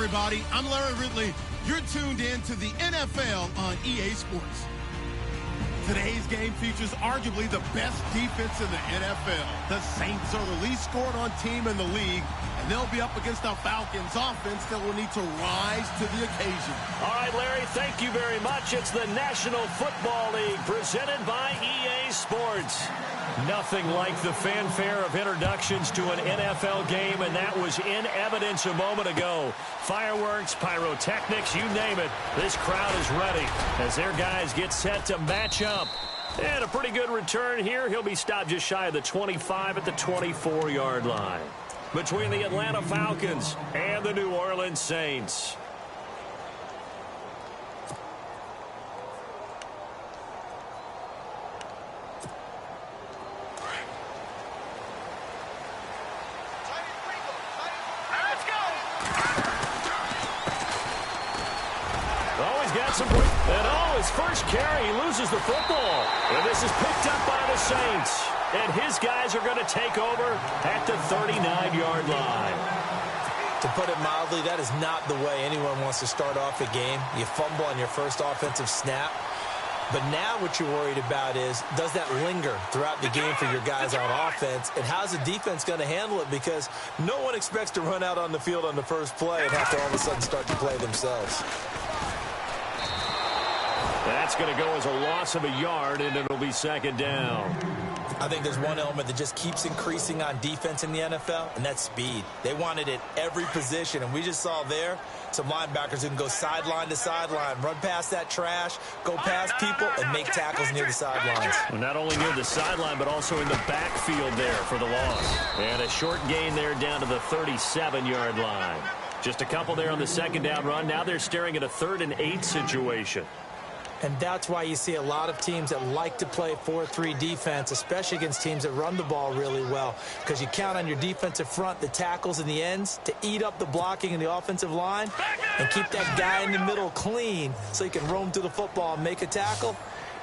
everybody. I'm Larry Ridley. You're tuned in to the NFL on EA Sports. Today's game features arguably the best defense in the NFL. The Saints are the least scored on team in the league, and they'll be up against a Falcons offense that will need to rise to the occasion. All right, Larry, thank you very much. It's the National Football League presented by EA Sports. Nothing like the fanfare of introductions to an NFL game, and that was in evidence a moment ago. Fireworks, pyrotechnics, you name it. This crowd is ready as their guys get set to match up. And a pretty good return here. He'll be stopped just shy of the 25 at the 24-yard line. Between the Atlanta Falcons and the New Orleans Saints. His first carry, he loses the football. And this is picked up by the Saints. And his guys are going to take over at the 39-yard line. To put it mildly, that is not the way anyone wants to start off a game. You fumble on your first offensive snap. But now what you're worried about is, does that linger throughout the game for your guys on offense? And how's the defense going to handle it? Because no one expects to run out on the field on the first play and have to all of a sudden start to play themselves. That's going to go as a loss of a yard, and it'll be second down. I think there's one element that just keeps increasing on defense in the NFL, and that's speed. They want it at every position, and we just saw there some linebackers who can go sideline to sideline, run past that trash, go past people, and make tackles near the sidelines. Well, not only near the sideline, but also in the backfield there for the loss. And a short gain there down to the 37-yard line. Just a couple there on the second down run. Now they're staring at a 3rd and 8 situation. And that's why you see a lot of teams that like to play 4-3 defense, especially against teams that run the ball really well, because you count on your defensive front, the tackles and the ends, to eat up the blocking in the offensive line and keep that guy in the middle clean so he can roam to the football and make a tackle.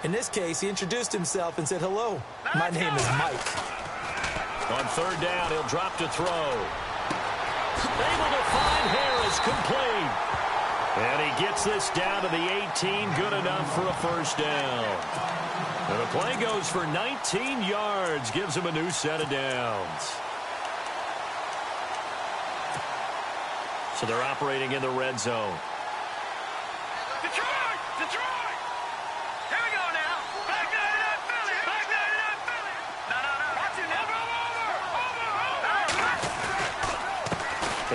In this case, he introduced himself and said, "Hello, my name is Mike." On 3rd down, he'll drop to throw. Able to find Harris, complete. And he gets this down to the 18, good enough for a first down. And the play goes for 19 yards, gives him a new set of downs. So they're operating in the red zone. Detroit! Detroit! Here we go now. Back 99 Philly. Back 99 Philly. No. Watch it now.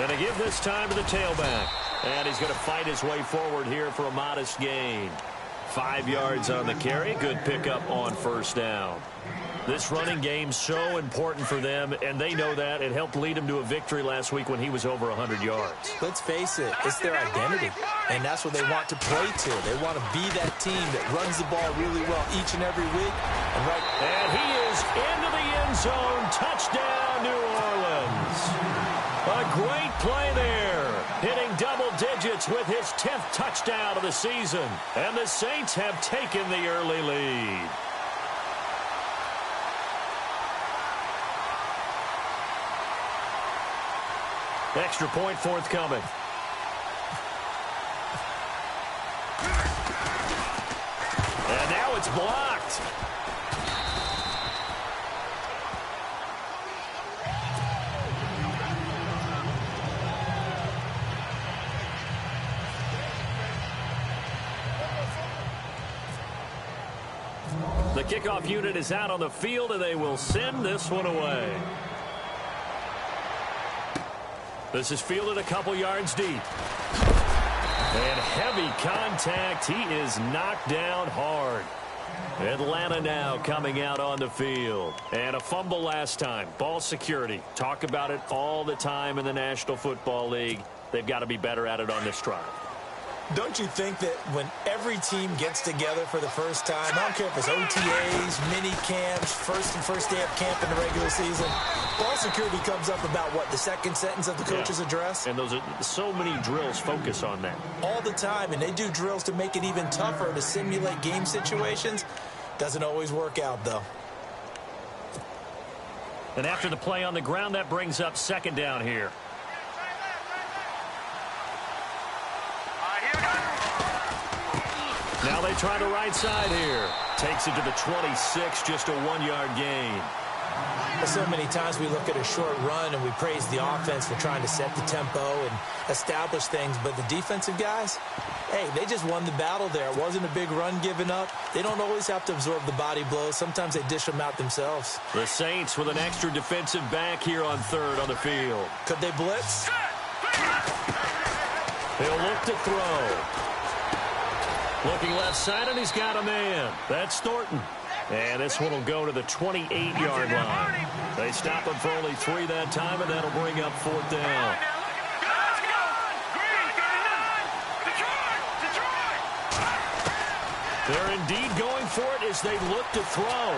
Over. And they give this time to the tailback. And he's going to fight his way forward here for a modest gain. 5 yards on the carry. Good pickup on first down. This running game's so important for them, and they know that. It helped lead him to a victory last week when he was over 100 yards. Let's face it, it's their identity, and that's what they want to play to. They want to be that team that runs the ball really well each and every week. And he is into the end zone. Touchdown, New Orleans. A great play there, hitting double digits with his 10th touchdown of the season. And the Saints have taken the early lead. Extra point forthcoming. And now it's blocked. The kickoff unit is out on the field, and they will send this one away. This is fielded a couple yards deep. And heavy contact. He is knocked down hard. Atlanta now coming out on the field. And a fumble last time. Ball security. Talk about it all the time in the National Football League. They've got to be better at it on this drive. Don't you think that when every team gets together for the first time, I don't care if it's OTAs, mini camps, first day of camp in the regular season, ball security comes up about what, the second sentence of the coach's address? And those are so many drills focus on that. All the time, and they do drills to make it even tougher to simulate game situations. Doesn't always work out, though. And after the play on the ground, that brings up second down here. try the right side here. Takes it to the 26, just a 1-yard gain. So many times we look at a short run and we praise the offense for trying to set the tempo and establish things, but the defensive guys, hey, they just won the battle there. It wasn't a big run given up. They don't always have to absorb the body blows. Sometimes they dish them out themselves. The Saints with an extra defensive back here on third on the field. Could they blitz? He'll look to throw. Looking left side, and he's got a man. That's Thornton. And this one will go to the 28-yard line. They stop him for only 3 that time, and that'll bring up 4th down. They're indeed going for it as they look to throw.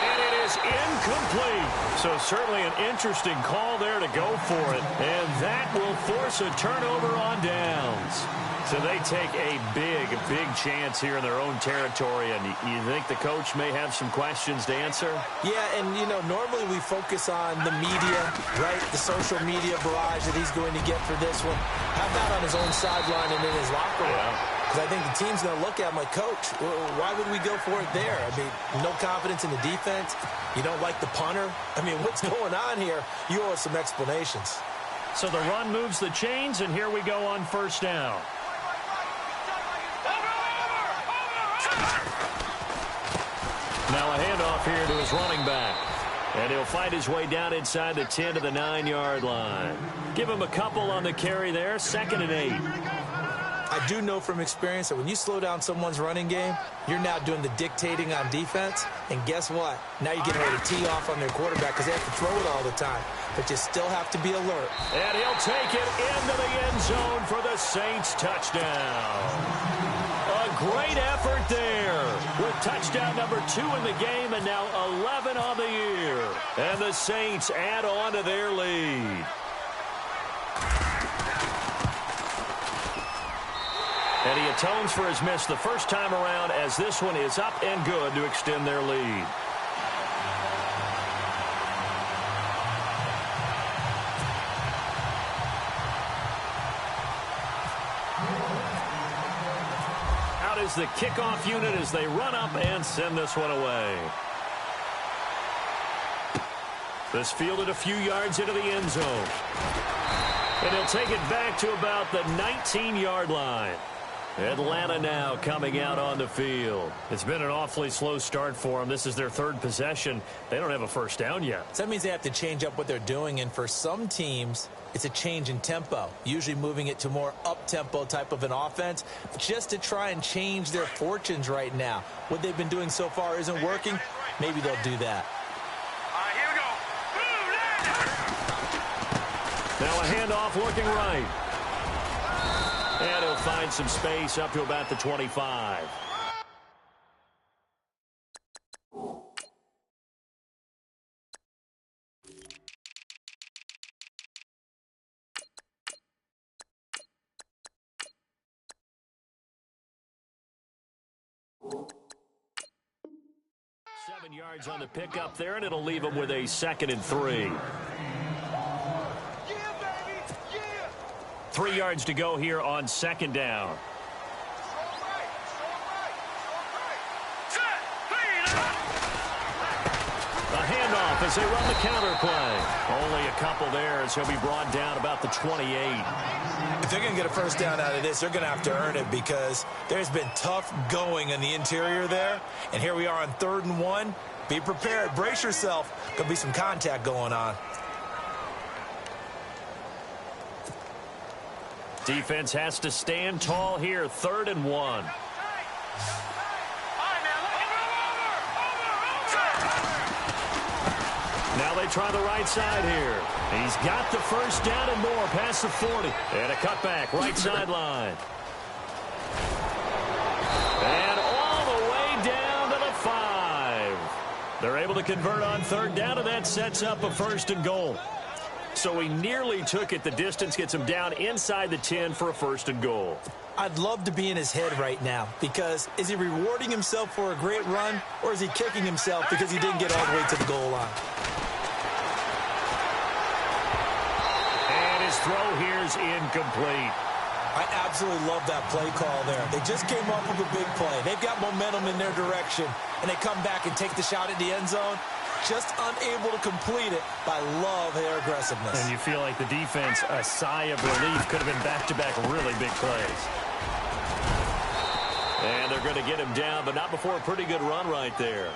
And it is incomplete. So certainly an interesting call there to go for it. And that will force a turnover on downs. So they take a big chance here in their own territory. And you think the coach may have some questions to answer? Yeah, and, you know, normally we focus on the media, right? The social media barrage that he's going to get for this one. How about on his own sideline and in his locker room? Because I think the team's going to look at him like, Coach, why would we go for it there? I mean, no confidence in the defense. You don't like the punter. I mean, what's going on here? You owe us some explanations. So the run moves the chains, and here we go on 1st down. Now a handoff here to his running back. And he'll fight his way down inside the 10 to the 9-yard line. Give him a couple on the carry there. 2nd and 8. I do know from experience that when you slow down someone's running game, you're now doing the dictating on defense. And guess what? Now you're getting ready to tee off on their quarterback because they have to throw it all the time. But you still have to be alert. And he'll take it into the end zone for the Saints touchdown. A great effort there with touchdown number 2 in the game and now 11 on the year. And the Saints add on to their lead. And he atones for his miss the first time around as this one is up and good to extend their lead. Out is the kickoff unit as they run up and send this one away. This fielded a few yards into the end zone. And he'll take it back to about the 19-yard line. Atlanta now coming out on the field. It's been an awfully slow start for them. This is their 3rd possession. They don't have a 1st down yet. So that means they have to change up what they're doing, and for some teams, it's a change in tempo, usually moving it to more up-tempo type of an offense just to try and change their fortunes right now. What they've been doing so far isn't working. Maybe they'll do that. All right, here we go. Now a handoff looking right. And he'll find some space up to about the 25. Seven yards on the pickup there, and it'll leave him with a 2nd and 3. 3 yards to go here on 2nd down. A handoff as they run the counter play. Only a couple there as he'll be brought down about the 28. If they're going to get a 1st down out of this, they're going to have to earn it because there's been tough going in the interior there. And here we are on 3rd and 1. Be prepared. Brace yourself. Could be some contact going on. Defense has to stand tall here. 3rd and 1. Now they try the right side here. He's got the 1st down and more past the 40. And a cutback, right sideline. And all the way down to the 5. They're able to convert on 3rd down, and that sets up a 1st and goal. So he nearly took it. The distance gets him down inside the 10 for a 1st and goal. I'd love to be in his head right now because is he rewarding himself for a great run or is he kicking himself because he didn't get all the way to the goal line? And his throw here is incomplete. I absolutely love that play call there. They just came up with a big play. They've got momentum in their direction, and they come back and take the shot at the end zone. Just unable to complete it, but I love their aggressiveness. And you feel like the defense, a sigh of relief, could have been back-to-back really big plays. And they're going to get him down, but not before a pretty good run right there.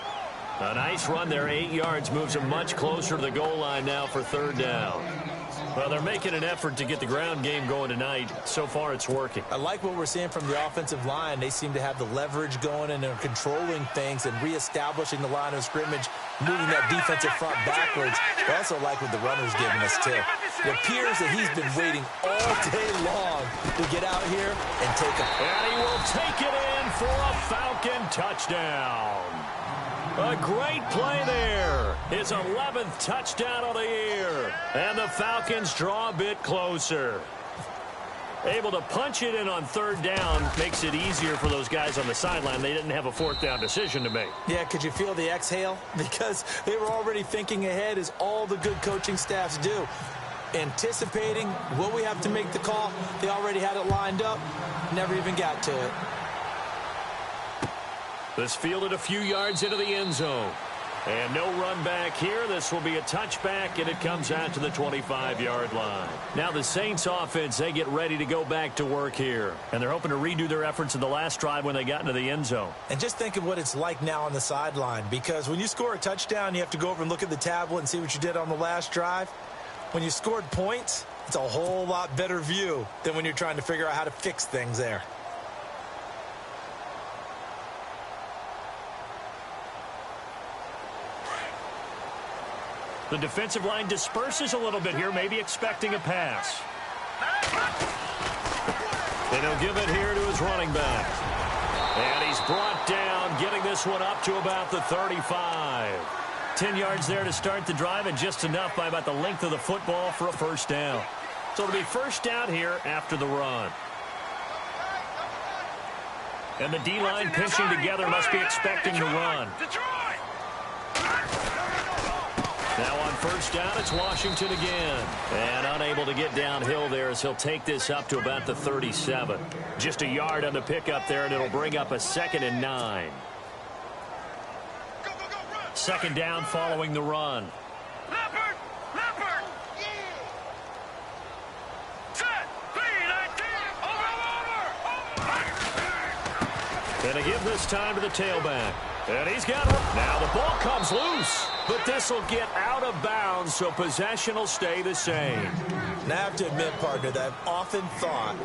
A nice run there, 8 yards, moves him much closer to the goal line now for third down. Well, they're making an effort to get the ground game going tonight. So far, it's working. I like what we're seeing from the offensive line. They seem to have the leverage going, and they're controlling things and reestablishing the line of scrimmage, moving that defensive front backwards. I also like what the runner's giving us, too. It appears that he's been waiting all day long to get out here and take a... And he will take it in for a Falcon touchdown. A great play there. His 11th touchdown of the year. And the Falcons draw a bit closer. Able to punch it in on third down makes it easier for those guys on the sideline. They didn't have a fourth down decision to make. Yeah, could you feel the exhale? Because they were already thinking ahead, as all the good coaching staffs do. Anticipating, will we have to make the call? They already had it lined up. Never even got to it. This fielded a few yards into the end zone. And no run back here. This will be a touchback, and it comes out to the 25-yard line. Now the Saints offense, they get ready to go back to work here. And they're hoping to redo their efforts in the last drive when they got into the end zone. And just think of what it's like now on the sideline, because when you score a touchdown, you have to go over and look at the tablet and see what you did on the last drive. When you scored points, it's a whole lot better view than when you're trying to figure out how to fix things there. The defensive line disperses a little bit here, maybe expecting a pass. And he'll give it here to his running back. And he's brought down, getting this one up to about the 35. 10 yards there to start the drive, and just enough by about the length of the football for a first down. So it'll be first down here after the run. And the D-line pinching together, must be expecting the run. Now on first down, it's Washington again. And unable to get downhill there as he'll take this up to about the 37. Just a yard on the pickup there, and it'll bring up a 2nd and 9. Second down following the run. Leopard! Leopard! Yeah! Set! Over! And to give this time to the tailback. And he's got it. Now the ball comes loose. But this will get out of bounds, so possession will stay the same. And I have to admit, partner, that I've often thought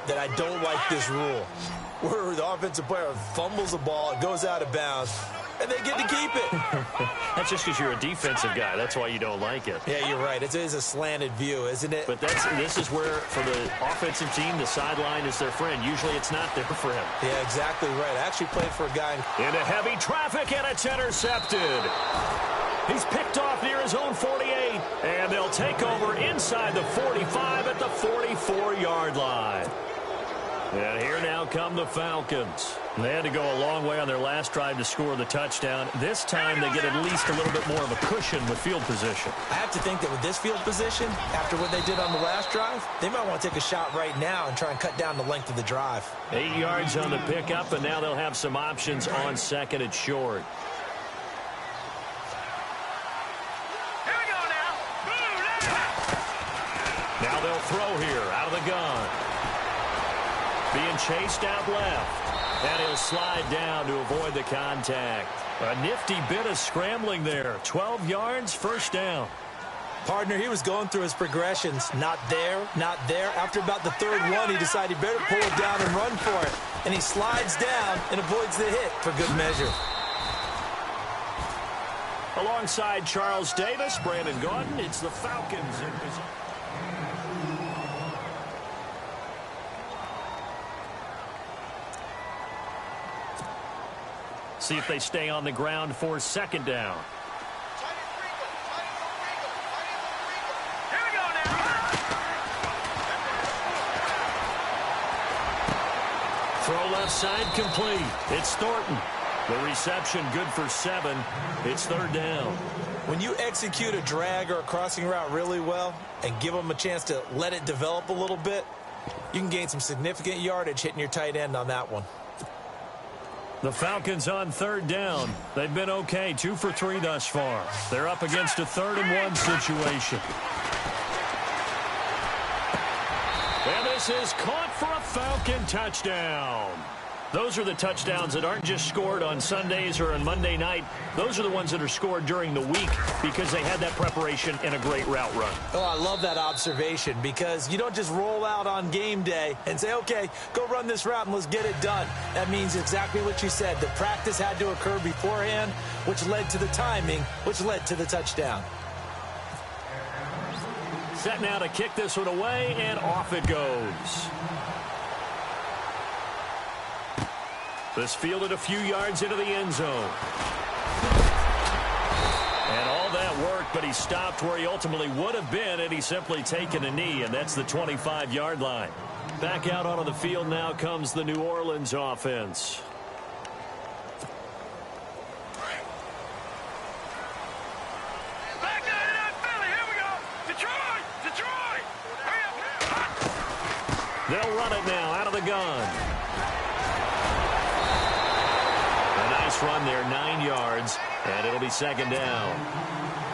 that I don't like this rule, where the offensive player fumbles the ball, it goes out of bounds, and they get to keep it. That's just because you're a defensive guy. That's why you don't like it. Yeah, you're right. It is a slanted view, isn't it? But this is where, for the offensive team, the sideline is their friend. Usually it's not there for him. Yeah, exactly right. I actually played for a guy. Into heavy traffic, and it's intercepted. He's picked off near his own 48, and they'll take over inside the 45 at the 44-yard line. And here now come the Falcons. They had to go a long way on their last drive to score the touchdown. This time they get at least a little bit more of a cushion with field position. I have to think that with this field position, after what they did on the last drive, they might want to take a shot right now and try and cut down the length of the drive. 8 yards on the pickup, and now they'll have some options on second and short. Here we go now. Now they'll throw here out of the gun. Being chased out left. And he'll slide down to avoid the contact. A nifty bit of scrambling there. 12 yards, first down. Partner, he was going through his progressions. Not there, not there. After about the third one, he decided he better pull it down and run for it. And he slides down and avoids the hit for good measure. Alongside Charles Davis, Brandon Gaudin, it's the Falcons in position. See if they stay on the ground for second down. Here we go now. Throw left side complete. It's Thornton. The reception good for 7. It's third down. When you execute a drag or a crossing route really well and give them a chance to let it develop a little bit, You can gain some significant yardage hitting your tight end on that one. The Falcons on third down. They've been okay, 2 for 3 thus far. They're up against a 3rd-and-1 situation. And this is caught for a Falcon touchdown. Those are the touchdowns that aren't just scored on Sundays or on Monday night. Those are the ones that are scored during the week because they had that preparation and a great route run. Oh, I love that observation because you don't just roll out on game day and say, okay, go run this route and let's get it done. That means exactly what you said. The practice had to occur beforehand, which led to the timing, which led to the touchdown. Set now to kick this one away, and off it goes. This fielded a few yards into the end zone. And all that worked, but he stopped where he ultimately would have been had he simply taken a knee, and that's the 25-yard line. Back out onto the field now comes the New Orleans offense. Back nine, Philly. Here we go. Detroit. Detroit. Hurry up. They'll run it now out of the gun. Run there, 9 yards, and it'll be 2nd down.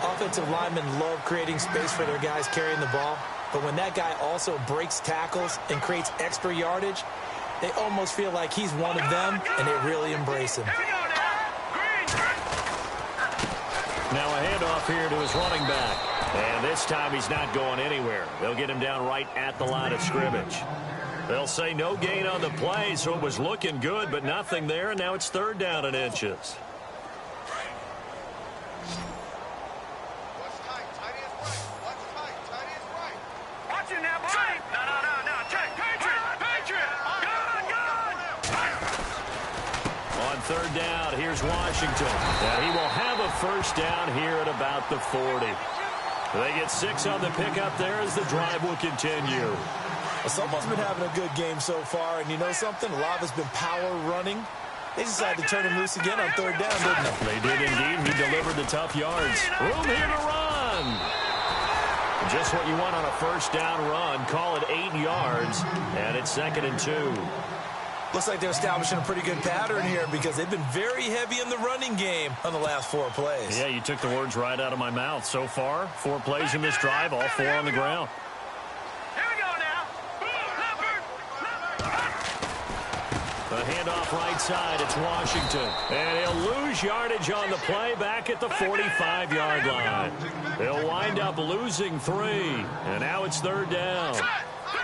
Offensive linemen love creating space for their guys carrying the ball, but when that guy also breaks tackles and creates extra yardage, they almost feel like he's one of them, and they really embrace him. Here we go now. Green. Now a handoff here to his running back, and this time he's not going anywhere. They'll get him down right at the line of scrimmage. They'll say no gain on the play, so it was looking good, but nothing there, and now it's 3rd down and inches. Watch tight. Tight is right. Watch tight. Tight is right. Watch it now, boy. No. Tight. Patriot. Gun. On 3rd down, here's Washington. And he will have a 1st down here at about the 40. They get 6 on the pickup there as the drive will continue. Well, someone's been having a good game so far, and you know something? A lot of it's been power running. They decided to turn him loose again on 3rd down, didn't they? They did indeed. He delivered the tough yards. Room here to run. Just what you want on a 1st down run. Call it 8 yards, and it's 2nd and 2. Looks like they're establishing a pretty good pattern here because they've been very heavy in the running game on the last 4 plays. Yeah, you took the words right out of my mouth. So far, 4 plays in this drive, all 4 on the ground. The handoff right side, it's Washington. And he'll lose yardage on the play back at the 45-yard line. They'll wind up losing 3. And now it's 3rd down.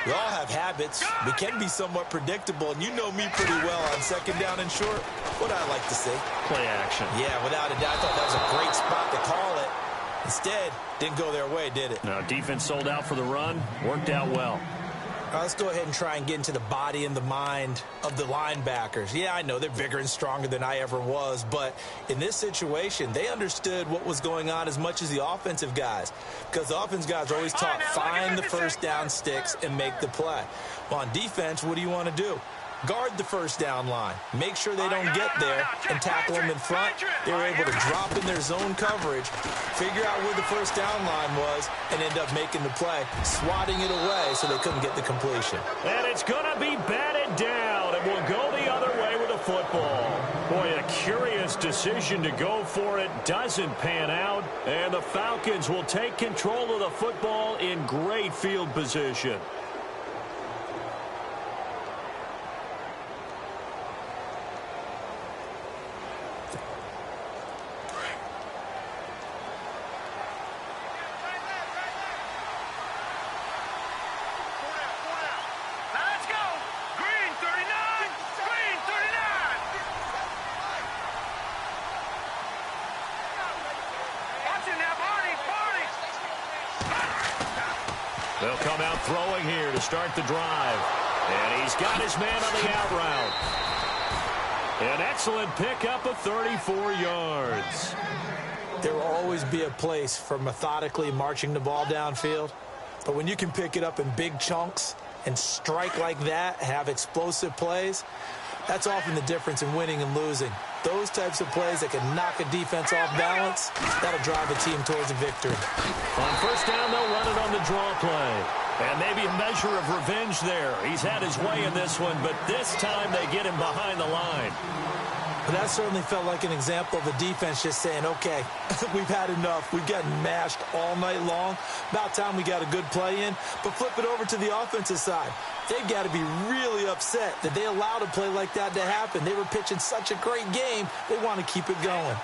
We all have habits. We can be somewhat predictable, and you know me pretty well on 2nd down and short. What I like to see. Play action. Yeah, without a doubt. I thought that was a great spot to call it. Instead, didn't go their way, did it? No, defense sold out for the run. Worked out well. All right, let's go ahead and try and get into the body and the mind of the linebackers. Yeah, I know they're bigger and stronger than I ever was, but in this situation, they understood what was going on as much as the offensive guys, because the offensive guys are always taught, find the 1st down sticks and make the play. Well, on defense, what do you want to do? Guard the 1st down line. Make sure they don't get there and tackle them in front. They were able to drop in their zone coverage, figure out where the 1st down line was, and end up making the play, swatting it away so they couldn't get the completion. And it's going to be batted down, and we'll go the other way with the football. Boy, a curious decision to go for it. Doesn't pan out, and the Falcons will take control of the football in great field position. They'll come out throwing here to start the drive. And he's got his man on the out route. An excellent pickup of 34 yards. There will always be a place for methodically marching the ball downfield. But when you can pick it up in big chunks and strike like that, have explosive plays, that's often the difference in winning and losing. Those types of plays that can knock a defense off balance, that'll drive a team towards a victory. On 1st down, they'll run it on the draw play. And maybe a measure of revenge there. He's had his way in this one, but this time they get him behind the line. But that certainly felt like an example of the defense just saying, okay, we've had enough. We've gotten mashed all night long. About time we got a good play in. But flip it over to the offensive side. They've got to be really upset that they allowed a play like that to happen. They were pitching such a great game. They want to keep it going.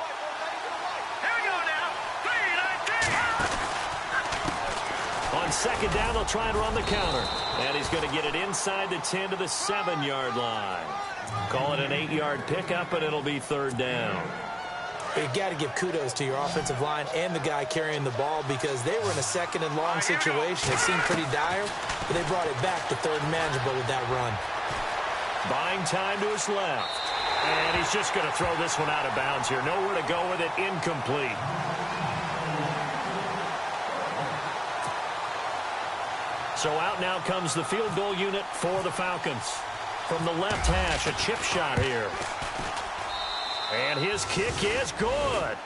On second down, they'll try and run the counter. And he's going to get it inside the 10 to the 7-yard line. Call it an 8-yard pickup, and it'll be third down. You've got to give kudos to your offensive line and the guy carrying the ball because they were in a second and long situation. It seemed pretty dire, but they brought it back to third and manageable with that run. Buying time to his left. And he's just going to throw this one out of bounds here. Nowhere to go with it. Incomplete. So out now comes the field goal unit for the Falcons. From the left hash, a chip shot here. And his kick is good.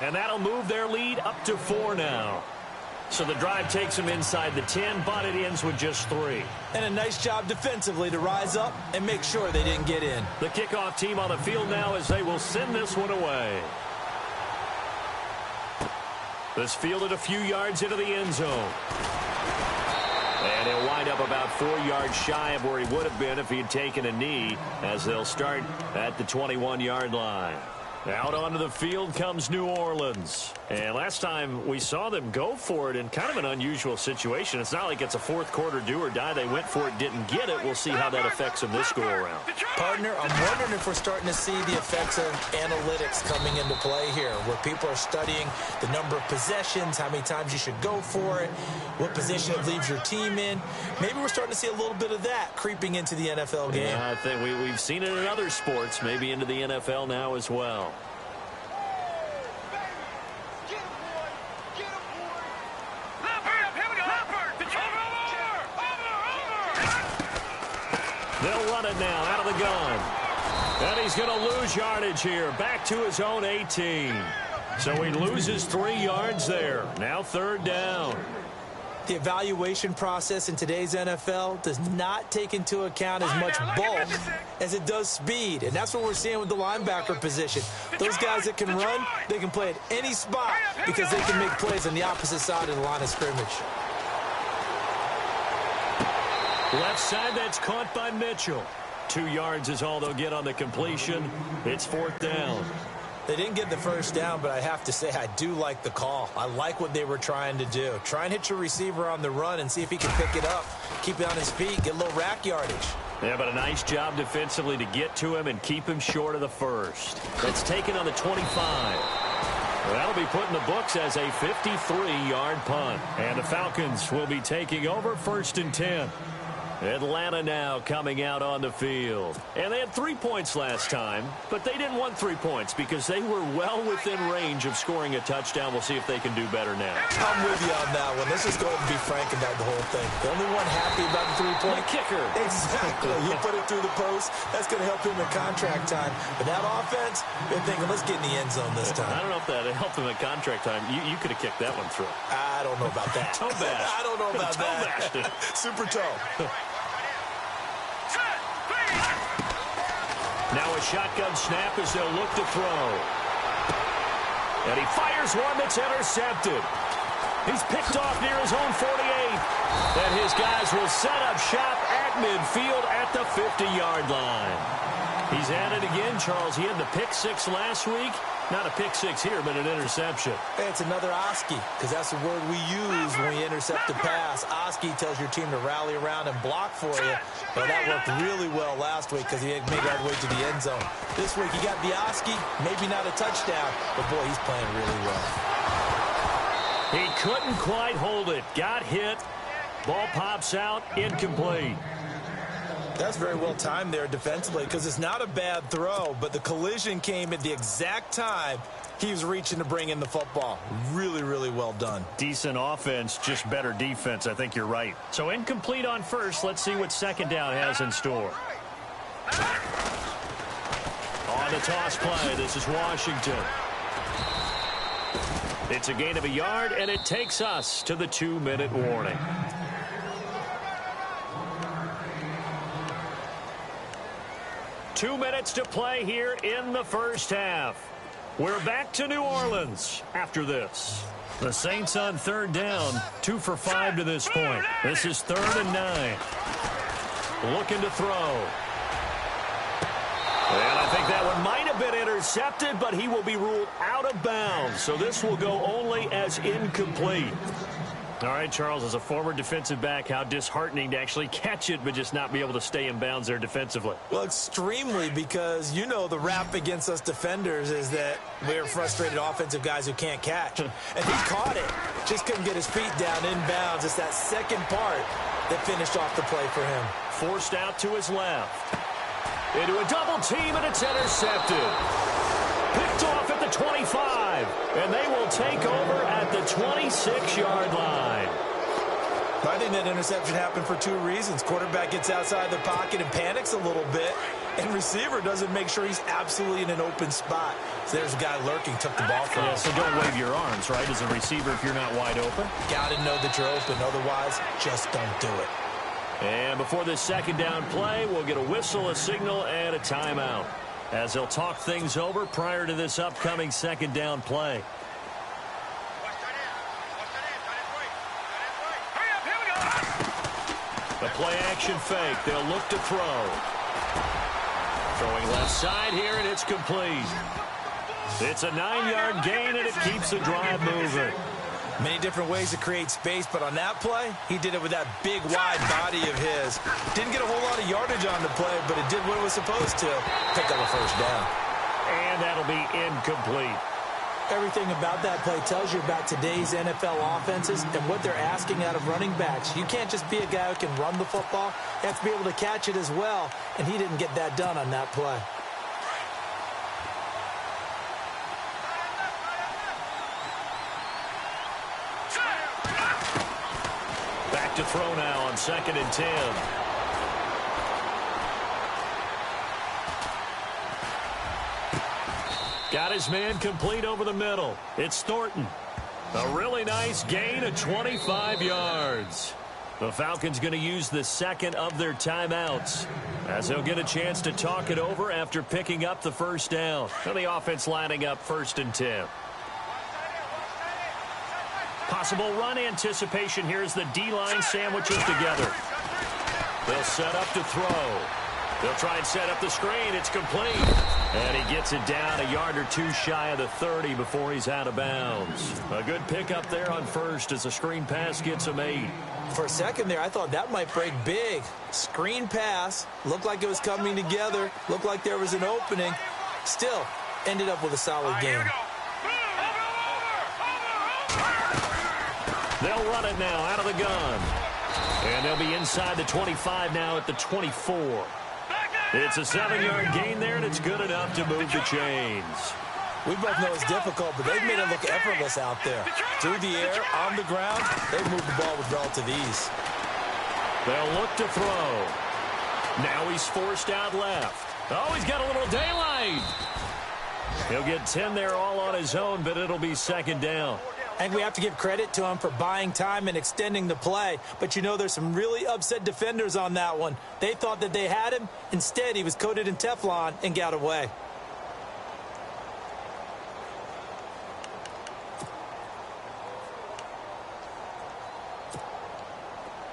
And that'll move their lead up to 4 now. So the drive takes them inside the 10, but it ends with just 3. And a nice job defensively to rise up and make sure they didn't get in. The kickoff team on the field now as they will send this one away. This fielded a few yards into the end zone. And he'll wind up about 4 yards shy of where he would have been if he had taken a knee, as they'll start at the 21-yard line. Out onto the field comes New Orleans. And last time we saw them go for it in kind of an unusual situation. It's not like it's a fourth quarter do or die. They went for it, didn't get it. We'll see how that affects them this go-around. Partner, I'm wondering if we're starting to see the effects of analytics coming into play here, where people are studying the number of possessions, how many times you should go for it, what position it leaves your team in. Maybe we're starting to see a little bit of that creeping into the NFL game. Yeah, I think we've seen it in other sports, maybe into the NFL now as well. They'll run it now out of the gun. And he's going to lose yardage here. Back to his own 18. So he loses 3 yards there. Now third down. The evaluation process in today's NFL does not take into account as much bulk as it does speed. And that's what we're seeing with the linebacker position. Those guys that can run, they can play at any spot because they can make plays on the opposite side of the line of scrimmage. Left side, that's caught by Mitchell. 2 yards is all they'll get on the completion. It's fourth down. They didn't get the first down, but I have to say I do like the call. I like what they were trying to do. Try and hit your receiver on the run and see if he can pick it up, keep it on his feet, get a little rack yardage. Yeah, but a nice job defensively to get to him and keep him short of the first. That's taken on the 25. Well, that'll be put in the books as a 53-yard punt. And the Falcons will be taking over first and 10. Atlanta now coming out on the field. And they had 3 points last time, but they didn't want 3 points because they were well within range of scoring a touchdown. We'll see if they can do better now. I'm with you on that one. Let's just go ahead and be frank about the whole thing. The only one happy about the 3-point kicker. Exactly. You put it through the post. That's going to help him in contract time. But that offense, they're thinking, let's get in the end zone this time. I don't know if that helped him in contract time. You could have kicked that one through. I don't know about that. Toe bash. I don't know about that. Super toe. Now a shotgun snap as they'll look to throw. And he fires one that's intercepted. He's picked off near his own 48. And his guys will set up shop at midfield at the 50-yard line. He's at it again, Charles. He had the pick 6 last week. Not a pick 6 here, but an interception. Hey, it's another Oski, because that's the word we use when we intercept a pass. Oski tells your team to rally around and block for you. But that worked really well last week because he made it all the way to the end zone. This week he got the Oski, maybe not a touchdown, but boy, he's playing really well. He couldn't quite hold it. Got hit. Ball pops out. Incomplete. That's very well timed there defensively because it's not a bad throw, but the collision came at the exact time he was reaching to bring in the football. Really, really well done. Decent offense, just better defense. I think you're right. So incomplete on first. Let's see what second down has in store. On the toss play, this is Washington. It's a gain of a yard, and it takes us to the 2-minute warning. 2 minutes to play here in the first half. We're back to New Orleans after this. The Saints on third down, 2 for 5 to this point. This is 3rd and 9. Looking to throw. And I think that one might have been intercepted, but he will be ruled out of bounds. So this will go only as incomplete. All right, Charles, as a former defensive back, how disheartening to actually catch it but just not be able to stay in bounds there defensively. Well, extremely, because you know the rap against us defenders is that we're frustrated offensive guys who can't catch. And he caught it, just couldn't get his feet down in bounds. It's that second part that finished off the play for him. Forced out to his left. Into a double team, and it's intercepted. Picked off at the 25, and they will take over at the 26-yard line. I think that interception happened for 2 reasons. Quarterback gets outside the pocket and panics a little bit, and receiver doesn't make sure he's absolutely in an open spot. So there's a guy lurking, took the ball from him. So don't wave your arms, right, as a receiver if you're not wide open. Got to know that you're open. Otherwise, just don't do it. And before this second down play, we'll get a whistle, a signal, and a timeout, as they'll talk things over prior to this upcoming second down play. The play action fake. They'll look to throw. Throwing left side here, and it's complete. It's a 9-yard gain, and it keeps the drive moving. Many different ways to create space, but on that play, he did it with that big, wide body of his. Didn't get a whole lot of yardage on the play, but it did what it was supposed to. Pick up a first down. And that'll be incomplete. Everything about that play tells you about today's NFL offenses and what they're asking out of running backs. You can't just be a guy who can run the football. You have to be able to catch it as well, and he didn't get that done on that play. Back to throw now on 2nd and 10. Got his man complete over the middle. It's Thornton. A really nice gain of 25 yards. The Falcons going to use the second of their timeouts, as they'll get a chance to talk it over after picking up the first down. And the offense lining up 1st and 10. Possible run anticipation here as the D-line sandwiches together. They'll set up to throw. They'll try and set up the screen. It's complete. And he gets it down a yard or 2 shy of the 30 before he's out of bounds. A good pickup there on first as the screen pass gets him 8. For a second there, I thought that might break big. Screen pass. Looked like it was coming together. Looked like there was an opening. Still, ended up with a solid game. They'll run it now out of the gun. And they'll be inside the 25 now at the 24. It's a 7-yard gain there, and it's good enough to move the chains. We both know it's difficult, but they've made it look effortless out there. Through the air, on the ground, they've moved the ball with relative ease. They'll look to throw. Now he's forced out left. Oh, he's got a little daylight. He'll get 10 there all on his own, but it'll be 2nd down. I think we have to give credit to him for buying time and extending the play. But, you know, there's some really upset defenders on that one. They thought that they had him. Instead, he was coated in Teflon and got away.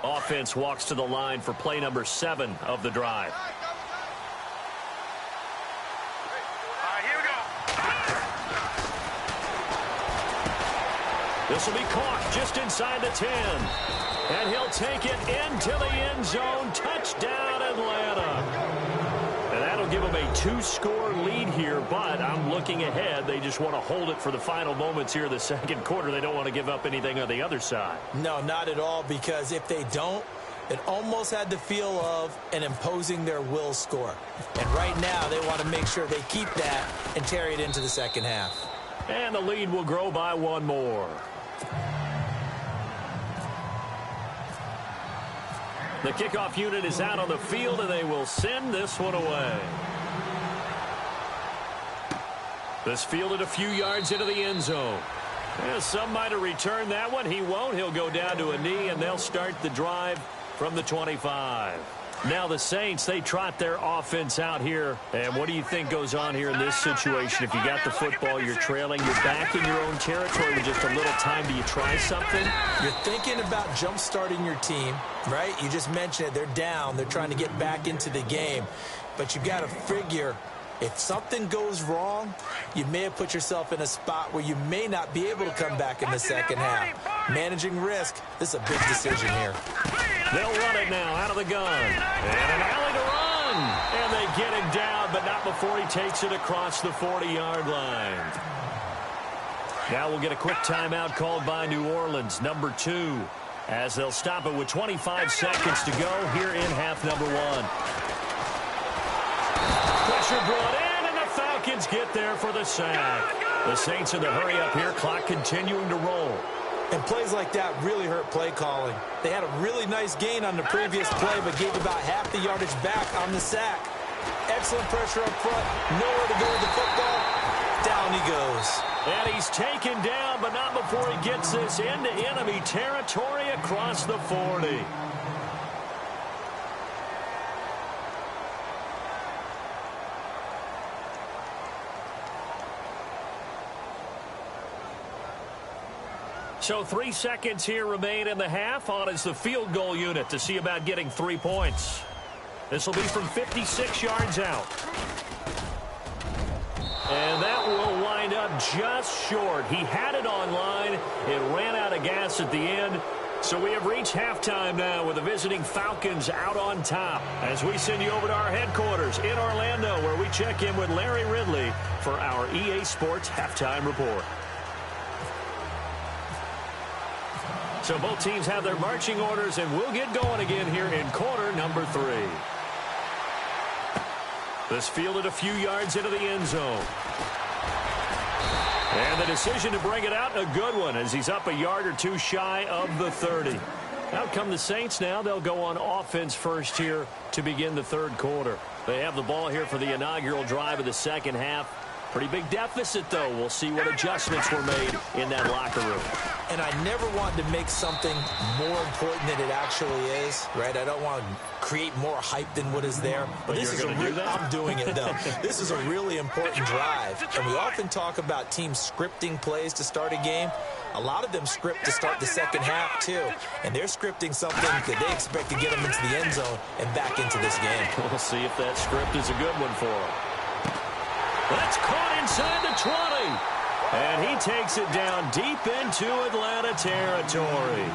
Offense walks to the line for play number 7 of the drive. This will be caught just inside the 10. And he'll take it into the end zone. Touchdown, Atlanta. And that'll give them a 2-score lead here, but I'm looking ahead. They just want to hold it for the final moments here in the second quarter. They don't want to give up anything on the other side. No, not at all, because if they don't, it almost had the feel of an imposing their will score. And right now, they want to make sure they keep that and carry it into the second half. And the lead will grow by 1 more. The kickoff unit is out on the field, and they will send this one away. This fielded a few yards into the end zone. Yeah, some might have returned that one. He won't. He'll go down to a knee, and they'll start the drive from the 25. Now the Saints, they trot their offense out here. And what do you think goes on here in this situation? If you got the football, you're trailing, you're back in your own territory with just a little time. Do you try something? You're thinking about jump-starting your team, right? You just mentioned it. They're down. They're trying to get back into the game. But you got to figure, if something goes wrong, you may have put yourself in a spot where you may not be able to come back in the second half. Managing risk, this is a big decision here. They'll run it now out of the gun. And an alley to run. And they get him down, but not before he takes it across the 40-yard line. Now we'll get a quick timeout called by New Orleans, number 2, as they'll stop it with 25 seconds to go here in half number 1. Pressure brought in, and the Falcons get there for the sack. The Saints in the hurry up here, clock continuing to roll. And plays like that really hurt play calling. They had a really nice gain on the previous play, but gave about half the yardage back on the sack. Excellent pressure up front. Nowhere to go with the football. Down he goes. And he's taken down, but not before he gets this into enemy territory across the 40. So 3 seconds here remain in the half. On is the field goal unit to see about getting 3 points. This will be from 56 yards out. And that will wind up just short. He had it on line. It ran out of gas at the end. So we have reached halftime now with the visiting Falcons out on top. As we send you over to our headquarters in Orlando, where we check in with Larry Ridley for our EA Sports Halftime Report. So both teams have their marching orders, and we'll get going again here in quarter number 3. This fielded a few yards into the end zone. And the decision to bring it out, a good one, as he's up a yard or two shy of the 30. Out come the Saints now. They'll go on offense first here to begin the third quarter. They have the ball here for the inaugural drive of the second half. Pretty big deficit, though. We'll see what adjustments were made in that locker room. And I never want to make something more important than it actually is, right? I don't want to create more hype than what is there. But this is I'm doing it, though. This is a really important drive. And we often talk about teams scripting plays to start a game. A lot of them script to start the second half, too. And they're scripting something that they expect to get them into the end zone and back into this game. We'll see if that script is a good one for them. That's caught inside the 20. And he takes it down deep into Atlanta territory.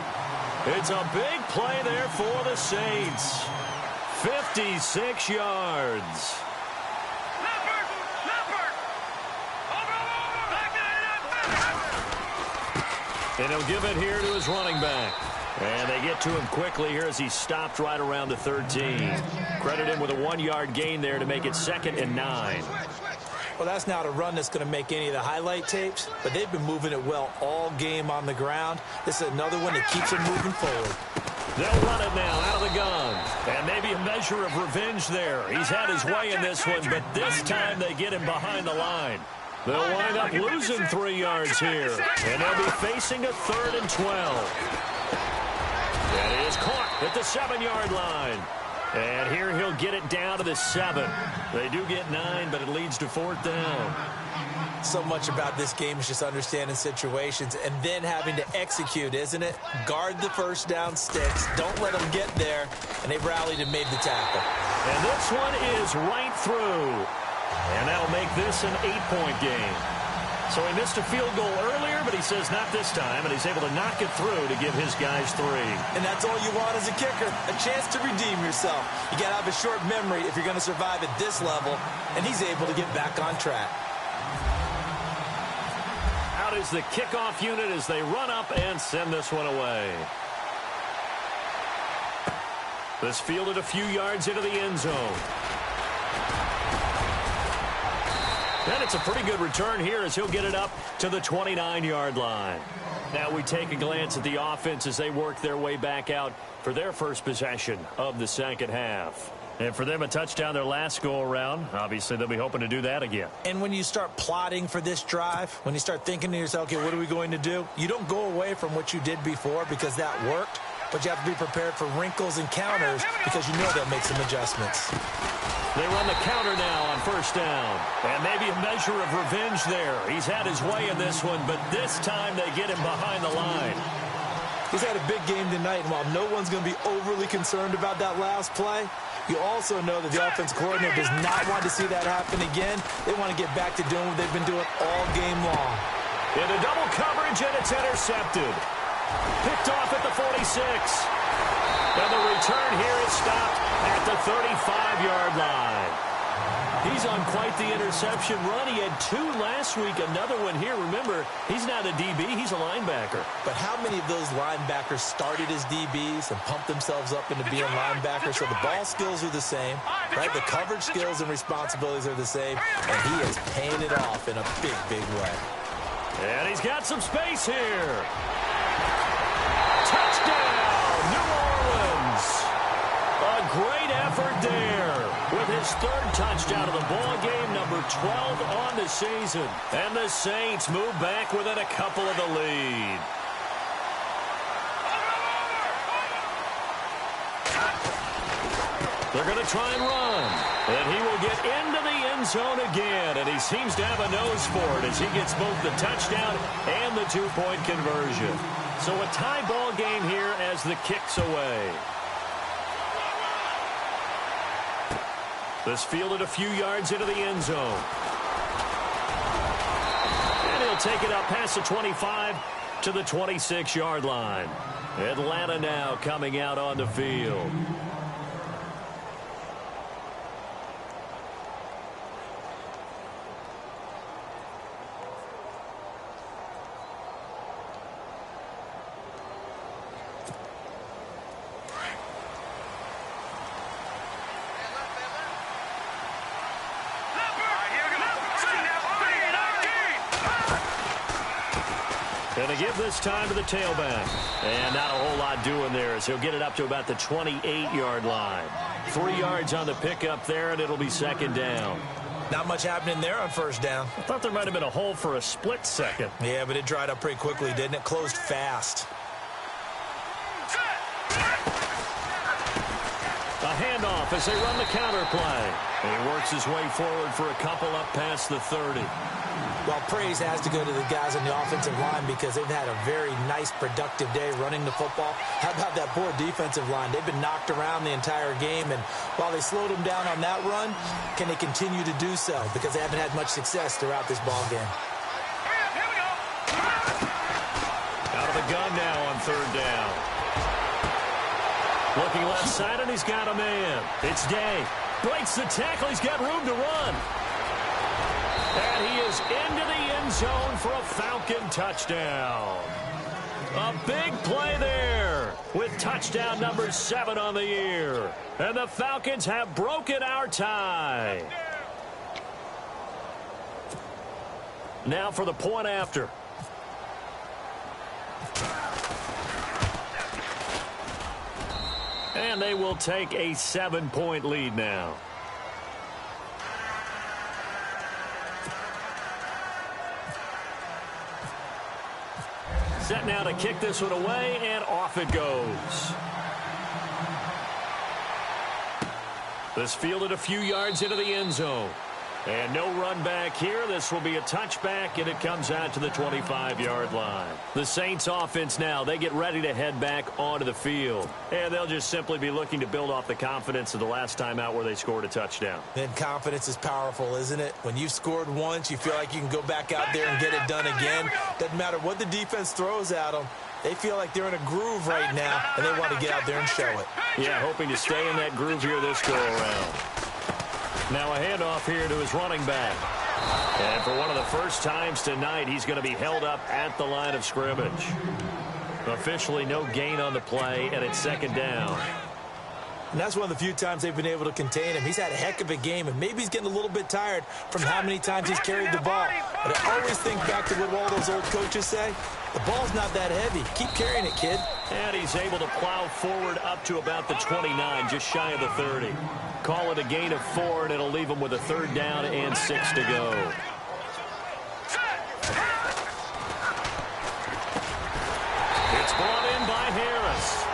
It's a big play there for the Saints. 56 yards. And he'll give it here to his running back. And they get to him quickly here as he stopped right around the 13. Credit him with a 1-yard gain there to make it 2nd and 9. Well, that's not a run that's going to make any of the highlight tapes, but they've been moving it well all game on the ground. This is another one that keeps them moving forward. They'll run it now out of the gun. And maybe a measure of revenge there. He's had his way in this one, but this time they get him behind the line. They'll wind up losing 3 yards here. And they'll be facing a 3rd and 12. And he is caught at the 7-yard line. And here he'll get it down to the 7. They do get 9, but it leads to 4th down. So much about this game is just understanding situations and then having to execute, isn't it? Guard the first down sticks. Don't let them get there. And they rallied and made the tackle. And this one is right through. And that'll make this an 8-point game. So he missed a field goal earlier, but he says not this time, and he's able to knock it through to give his guys 3. And that's all you want as a kicker, a chance to redeem yourself. You got to have a short memory if you're going to survive at this level, and he's able to get back on track. Out is the kickoff unit as they run up and send this one away. This fielded a few yards into the end zone. And it's a pretty good return here as he'll get it up to the 29-yard line. Now we take a glance at the offense as they work their way back out for their first possession of the second half. And for them, a touchdown their last go-around. Obviously, they'll be hoping to do that again. And when you start plotting for this drive, when you start thinking to yourself, okay, what are we going to do? You don't go away from what you did before because that worked. but you have to be prepared for wrinkles and counters because you know they'll make some adjustments. They run the counter now on first down. And maybe a measure of revenge there. He's had his way in this one, but this time they get him behind the line. He's had a big game tonight, and while no one's going to be overly concerned about that last play, you also know that the offensive coordinator does not want to see that happen again. They want to get back to doing what they've been doing all game long. Into double coverage, and it's intercepted. Picked off at the 46. And the return here is stopped at the 35-yard line. He's on quite the interception run. He had 2 last week, another one here. Remember, he's not a DB, he's a linebacker. But how many of those linebackers started as DBs and pumped themselves up into being linebackers? So the ball skills are the same, right? The coverage skills and responsibilities are the same, and he is paying it off in a big, big way. And he's got some space here. Touchdown, New Orleans. A great effort there with his 3rd touchdown of the ball game, number 12 on the season. And the Saints move back within a couple of the lead. They're going to try and run. And he will get into the end zone again. And he seems to have a nose for it as he gets both the touchdown and the 2-point conversion. So a tie ball game here as the kick's away. This fielded a few yards into the end zone. And he'll take it up past the 25 to the 26-yard line. Atlanta now coming out on the field. Going to give this time to the tailback. And not a whole lot doing there as he'll get it up to about the 28-yard line. 3 yards on the pickup there, and it'll be 2nd down. Not much happening there on first down. I thought there might have been a hole for a split second. Yeah, but it dried up pretty quickly, didn't it? Closed fast. A handoff as they run the counter play. And he works his way forward for a couple up past the 30. Well, praise has to go to the guys on the offensive line because they've had a very nice, productive day running the football. How about that poor defensive line? They've been knocked around the entire game, and while they slowed them down on that run, can they continue to do so? Because they haven't had much success throughout this ball game. Here we go. Out of the gun now on 3rd down. Looking left side, and he's got a man. It's Day. Breaks the tackle. He's got room to run. And he is into the end zone for a Falcon touchdown. A big play there with touchdown number 7 on the year. And the Falcons have broken our tie. Now for the point after. And they will take a 7-point lead now. Set now to kick this one away, and off it goes. This fielded a few yards into the end zone. And no run back here. This will be a touchback, and it comes out to the 25-yard line. The Saints offense now, they get ready to head back onto the field. And they'll just simply be looking to build off the confidence of the last time out where they scored a touchdown. And confidence is powerful, isn't it? When you've scored once, you feel like you can go back out there and get it done again. Doesn't matter what the defense throws at them. They feel like they're in a groove right now, and they want to get out there and show it. Yeah, hoping to stay in that groove here this go-around. Now a handoff here to his running back. And for one of the first times tonight, he's going to be held up at the line of scrimmage. Officially no gain on the play, and it's 2nd down. And that's one of the few times they've been able to contain him. He's had a heck of a game, and maybe he's getting a little bit tired from how many times he's carried the ball. But I always think back to what all those old coaches say. The ball's not that heavy. Keep carrying it, kid. And he's able to plow forward up to about the 29, just shy of the 30. Call it a gain of 4, and it'll leave him with a 3rd down and 6 to go. It's brought in by Harris.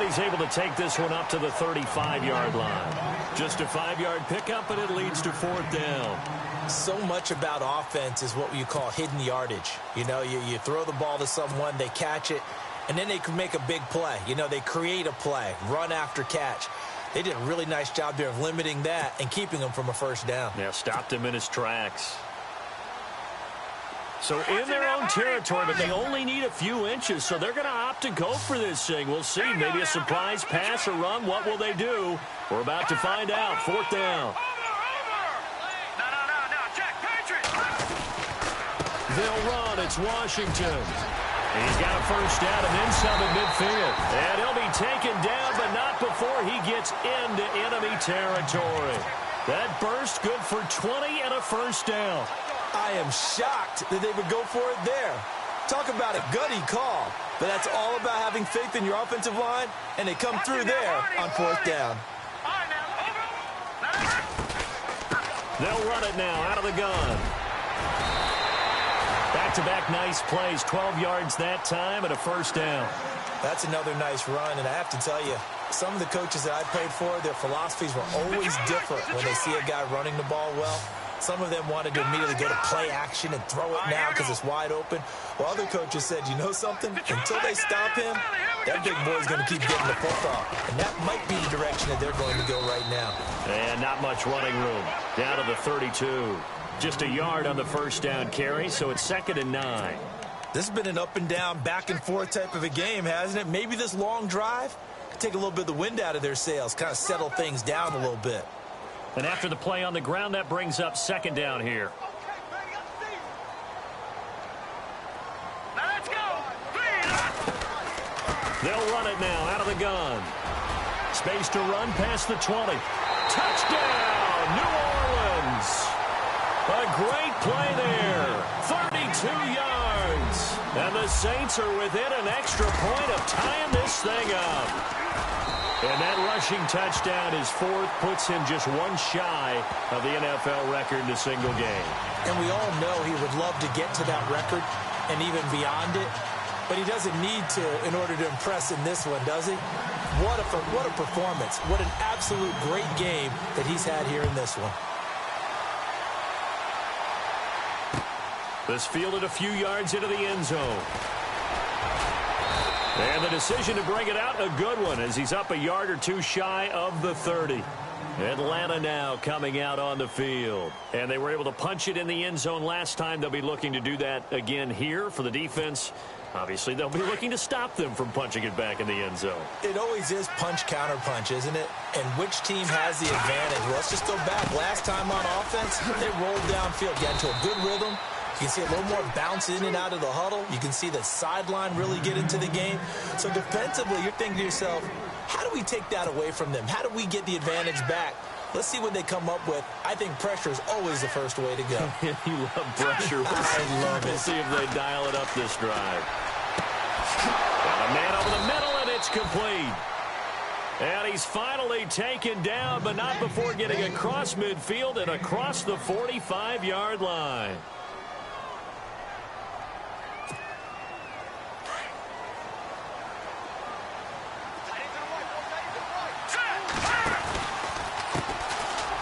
he's able to take this one up to the 35-yard line. Just a 5-yard pickup, and it leads to 4th down. So much about offense is what you call hidden yardage. You know, you throw the ball to someone, they catch it, and then they can make a big play. You know, they create a play, run after catch. They did a really nice job there of limiting that and keeping him from a first down. Yeah, stopped him in his tracks. So in their own territory, but they only need a few inches, so they're going to opt to go for this thing. We'll see. Maybe a surprise pass or run. What will they do? We're about to find out. 4th down. They'll run. It's Washington. He's got a first down and then some at midfield. And he'll be taken down, but not before he gets into enemy territory. That burst good for 20 and a first down. I am shocked that they would go for it there. Talk about a gutty call. But that's all about having faith in your offensive line, and they come through there on 4th down. They'll run it now out of the gun. Back-to-back nice plays, 12 yards that time and a first down. That's another nice run, and I have to tell you, some of the coaches that I played for, their philosophies were always different when they see a guy running the ball well. Some of them wanted to immediately go to play action and throw it now because it's wide open. While other coaches said, you know something? Until they stop him, that big boy's going to keep getting the football. And that might be the direction that they're going to go right now. And not much running room. Down to the 32. Just a yard on the first down carry, so it's 2nd and 9. This has been an up and down, back and forth type of a game, hasn't it? Maybe this long drive could take a little bit of the wind out of their sails, kind of settle things down a little bit. And after the play on the ground, that brings up 2nd down here. Now let's go. They'll run it now out of the gun. Space to run past the 20. Touchdown, New Orleans. A great play there. 32 yards. And the Saints are within an extra point of tying this thing up. And that rushing touchdown is 4th, puts him just one shy of the NFL record in a single game. And we all know he would love to get to that record and even beyond it, but he doesn't need to in order to impress in this one, does he? What a performance. What an absolute great game that he's had here in this one. This fielded a few yards into the end zone. And the decision to bring it out, a good one, as he's up a yard or two shy of the 30. Atlanta now coming out on the field. And they were able to punch it in the end zone last time. They'll be looking to do that again here for the defense. Obviously, they'll be looking to stop them from punching it back in the end zone. It always is punch-counter-punch, isn't it? And which team has the advantage? Well, let's just go back. Last time on offense, they rolled downfield, got into a good rhythm. You can see a little more bounce in and out of the huddle. You can see the sideline really get into the game. So defensively, you're thinking to yourself, how do we take that away from them? How do we get the advantage back? Let's see what they come up with. I think pressure is always the first way to go. You love pressure. I love it. We'll see if they dial it up this drive. Got a man over the middle, and it's complete. And he's finally taken down, but not before getting across midfield and across the 45-yard line.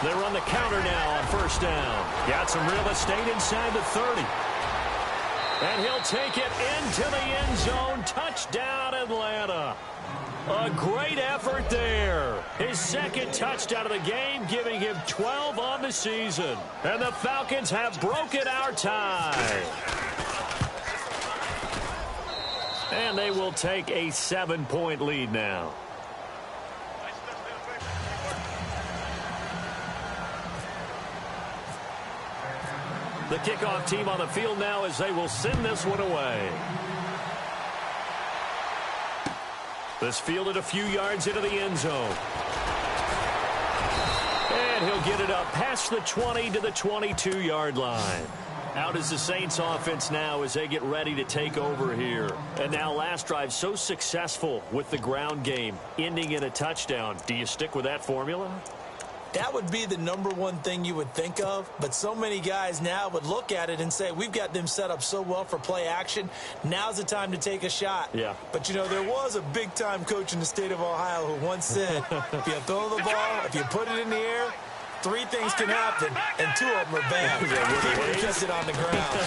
They run the counter now on first down. Got some real estate inside the 30. And he'll take it into the end zone. Touchdown, Atlanta. A great effort there. His second touchdown of the game, giving him 12 on the season. And the Falcons have broken our tie. And they will take a 7-point lead now. The kickoff team on the field now as they will send this one away. This fielded a few yards into the end zone. And he'll get it up past the 20 to the 22-yard line. Out is the Saints offense now as they get ready to take over here. And now last drive so successful with the ground game, ending in a touchdown. Do you stick with that formula? That would be the #1 thing you would think of, but so many guys now would look at it and say, we've got them set up so well for play action. Now's the time to take a shot. Yeah. But, you know, there was a big-time coach in the state of Ohio who once said, if you throw the ball, if you put it in the air, 3 things can happen, and 2 of them are bad. He would have kept it on the ground.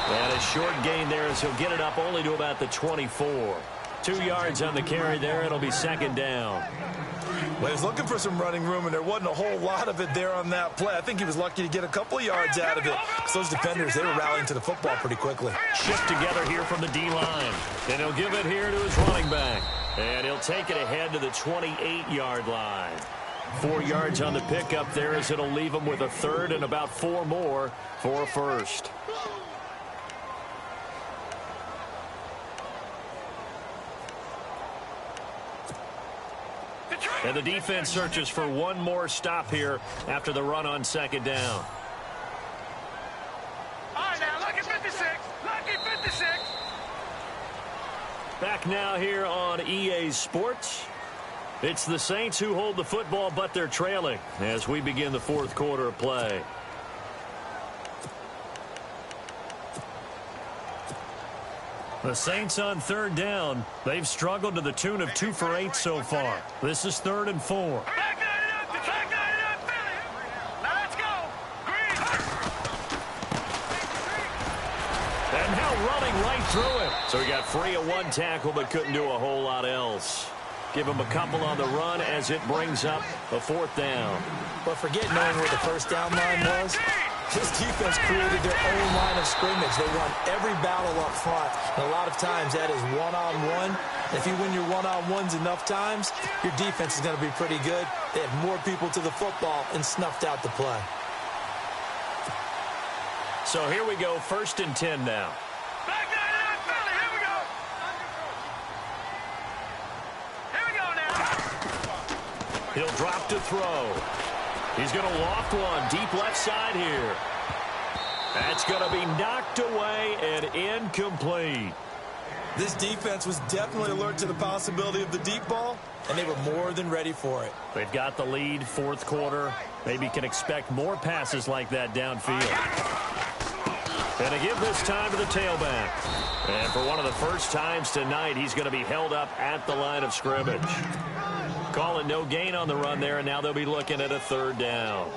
And a short gain there as he'll get it up only to about the 24. 2 yards on the carry there. It'll be 2nd down. Well, he was looking for some running room, and there wasn't a whole lot of it there on that play. I think he was lucky to get a couple of yards out of it. Because those defenders, they were rallying to the football pretty quickly. Shift together here from the D-line. And he'll give it here to his running back. And he'll take it ahead to the 28-yard line. 4 yards on the pickup there as it'll leave him with a 3rd and about 4 more for a 1st. And the defense searches for one more stop here after the run on 2nd down. All right, now, lucky 56. Lucky 56. Back now here on EA Sports. It's the Saints who hold the football, but they're trailing as we begin the 4th quarter of play. The Saints on 3rd down. They've struggled to the tune of 2 for 8 so far. This is 3rd and 4. Back that up, Philly. Now let's go. Green. And now running right through it. So he got free of 1 tackle but couldn't do a whole lot else. Give him a couple on the run as it brings up a 4th down. But forget knowing where the 1st down line was. This defense created their own line of scrimmage. They won every battle up front. And a lot of times that is one-on-one. If you win your one-on-ones enough times, your defense is going to be pretty good. They had more people to the football and snuffed out the play. So here we go, 1st and 10 now. Back that up, Philly. Here we go. Here we go now. He'll drop to throw. He's going to loft one deep left side here. That's going to be knocked away and incomplete. This defense was definitely alert to the possibility of the deep ball, and they were more than ready for it. They've got the lead, 4th quarter. Maybe can expect more passes like that downfield. And to give this time to the tailback. And for one of the first times tonight, he's going to be held up at the line of scrimmage. Calling no gain on the run there, and now they'll be looking at a 3rd down.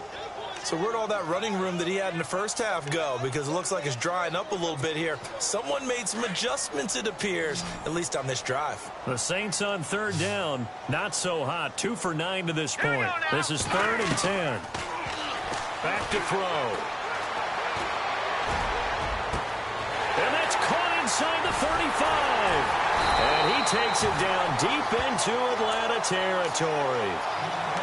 So where'd all that running room that he had in the 1st half go? Because it looks like it's drying up a little bit here. Someone made some adjustments, it appears, at least on this drive. The Saints on 3rd down. Not so hot. 2 for 9 to this point. This is 3rd and 10. Back to throw. And that's caught inside the 35. And he takes it down deep into Atlanta territory.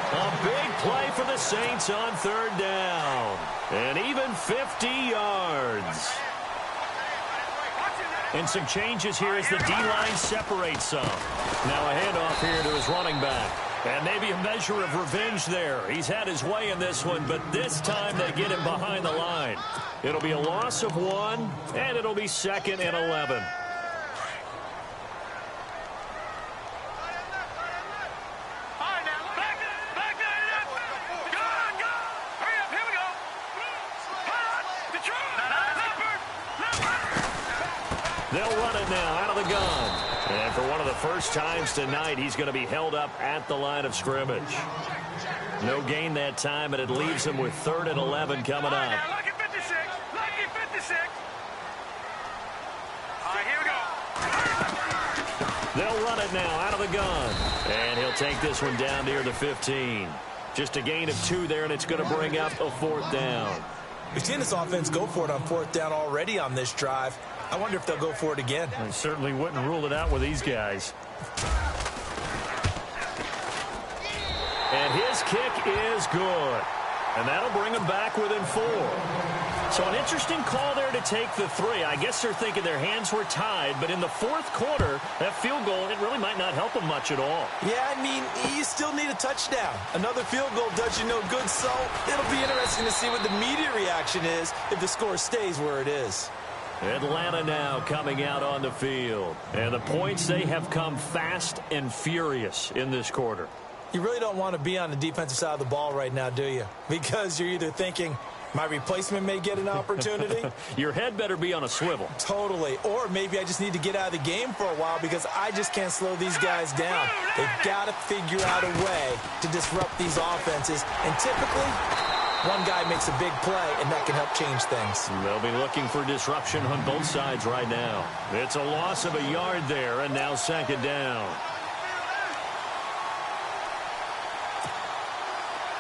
A big play for the Saints on 3rd down. And even 50 yards. And some changes here as the D-line separates some. Now a handoff here to his running back. And maybe a measure of revenge there. He's had his way in this one, but this time they get him behind the line. It'll be a loss of 1, and it'll be 2nd and 11. They'll run it now out of the gun. And for one of the first times tonight, he's going to be held up at the line of scrimmage. No gain that time, and it leaves him with 3rd and 11 coming up. Lucky 56. Lucky 56. All right, here we go. They'll run it now out of the gun. And he'll take this one down near the 15. Just a gain of 2 there, and it's going to bring up a 4th down. We've seen this offense go for it on 4th down already on this drive. I wonder if they'll go for it again. I certainly wouldn't rule it out with these guys. And his kick is good. And that'll bring him back within 4. So an interesting call there to take the 3. I guess they're thinking their hands were tied, but in the 4th quarter, that field goal, it really might not help them much at all. Yeah, I mean, you still need a touchdown. Another field goal does you no good, so it'll be interesting to see what the media reaction is if the score stays where it is. Atlanta now coming out on the field. And the points, they have come fast and furious in this quarter. You really don't want to be on the defensive side of the ball right now, do you? Because you're either thinking, my replacement may get an opportunity. Your head better be on a swivel. Totally. Or maybe I just need to get out of the game for a while because I just can't slow these guys down. They've got to figure out a way to disrupt these offenses. And typically, one guy makes a big play, and that can help change things. They'll be looking for disruption on both sides right now. It's a loss of a yard there, and now second down.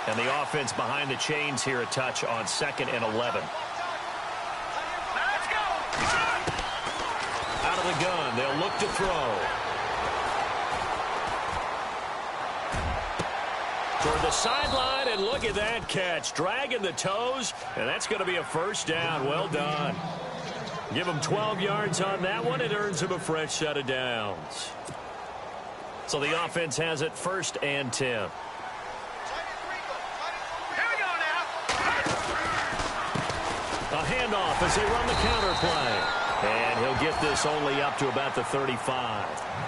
And the offense behind the chains here a touch on 2nd and 11. Let's go. Out of the gun, they'll look to throw. Toward the sideline, and look at that catch. Dragging the toes, and that's going to be a first down. Well done. Give him 12 yards on that one. It earns him a fresh set of downs. So the offense has it 1st and 10. A handoff as they run the counter play. And he'll get this only up to about the 35.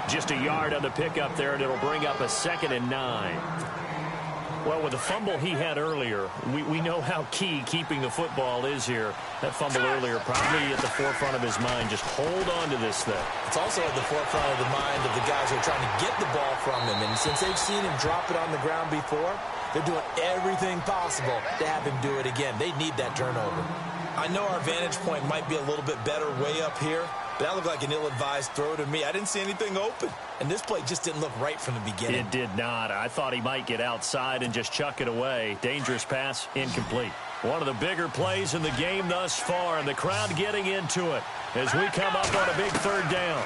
Just a yard on the pickup there, and it'll bring up a 2nd and 9. Well, with the fumble he had earlier, we know how key keeping the football is here. That fumble earlier probably at the forefront of his mind. Just hold on to this thing. It's also at the forefront of the mind of the guys who are trying to get the ball from him. And since they've seen him drop it on the ground before, they're doing everything possible to have him do it again. They need that turnover. I know our vantage point might be a little bit better way up here, but that looked like an ill-advised throw to me. I didn't see anything open, and this play just didn't look right from the beginning. It did not. I thought he might get outside and just chuck it away. Dangerous pass, incomplete. One of the bigger plays in the game thus far, and the crowd getting into it as we come up on a big 3rd down.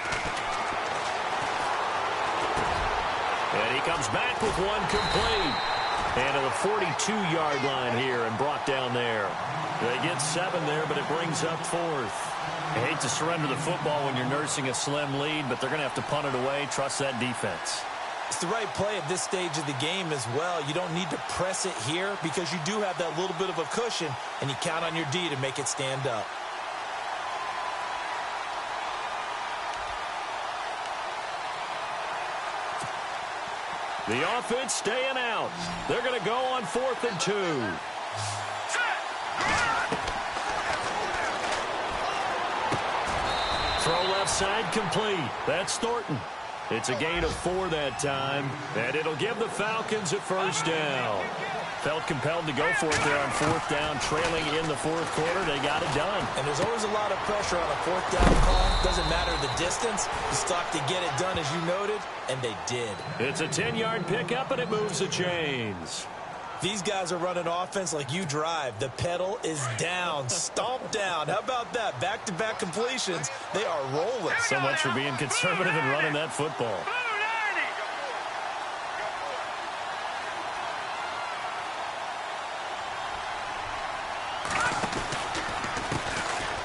And he comes back with one complete. And to the 42-yard line here and brought down there. They get 7 there, but it brings up 4th. I hate to surrender the football when you're nursing a slim lead, but they're going to have to punt it away. Trust that defense. It's the right play at this stage of the game as well. You don't need to press it here because you do have that little bit of a cushion, and you count on your D to make it stand up. The offense staying out. They're going to go on 4th and 2. Throw left side complete. That's Thornton. It's a gain of 4 that time, and it'll give the Falcons a first down. Felt compelled to go for it there on 4th down, trailing in the 4th quarter. They got it done. And there's always a lot of pressure on a 4th down call. Doesn't matter the distance. You still have to get it done, as you noted, and they did. It's a 10-yard pickup, and it moves the chains. These guys are running offense like you drive. The pedal is down, stomp down. How about that? Back-to-back completions. They are rolling. So much for being conservative and running that football.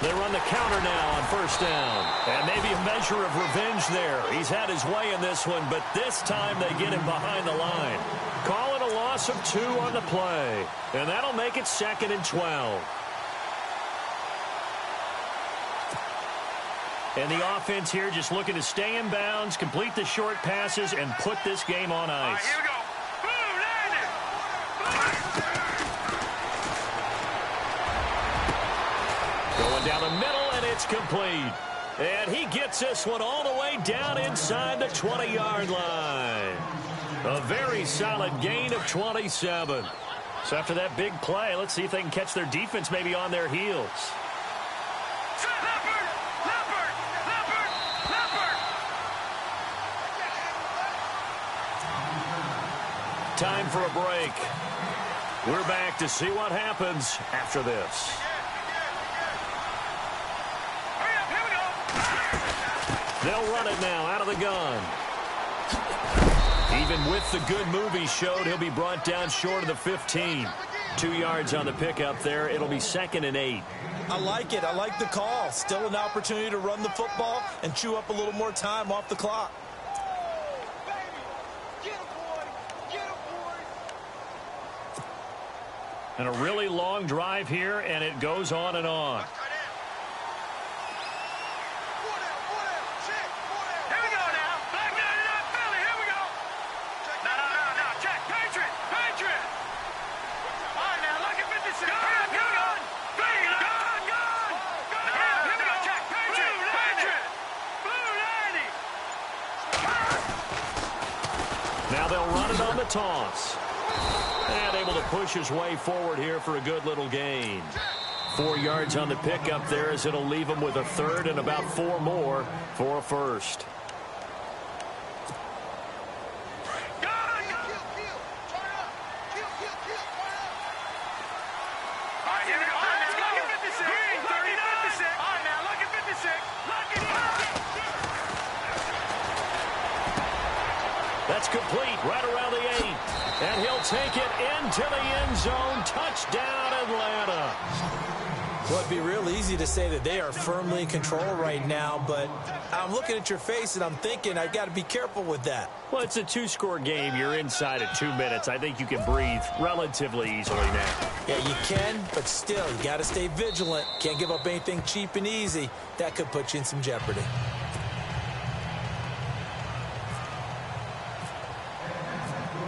They run the counter now on 1st down. And maybe a measure of revenge there. He's had his way in this one, but this time they get him behind the line. Call it a loss of 2 on the play. And that'll make it 2nd and 12. And the offense here just looking to stay in bounds, complete the short passes, and put this game on ice. All right, here we go. Going down the middle, and it's complete. And he gets this one all the way down inside the 20-yard line. A very solid gain of 27. So after that big play, let's see if they can catch their defense maybe on their heels. Time for a break. We're back to see what happens after this. They'll run it now out of the gun. Even with the good move he showed, he'll be brought down short of the 15. 2 yards on the pickup there. It'll be 2nd and 8. I like it. I like the call. Still an opportunity to run the football and chew up a little more time off the clock. And a really long drive here, and it goes on and on. Here we go now. Black 99 Philly. Here we go. No. Check. Now they'll run it on the toss. And able to push his way forward here for a good little gain. 4 yards on the pickup there as it'll leave him with a third and about 4 more for a first. That's complete right around the 8. And he'll take it into the end zone. Touchdown, Atlanta. Well, it'd be real easy to say that they are firmly in control right now, but I'm looking at your face and I'm thinking I've got to be careful with that. Well, it's a 2-score game. You're inside at 2 minutes. I think you can breathe relatively easily now. Yeah, you can, but still, you got to stay vigilant. Can't give up anything cheap and easy. That could put you in some jeopardy.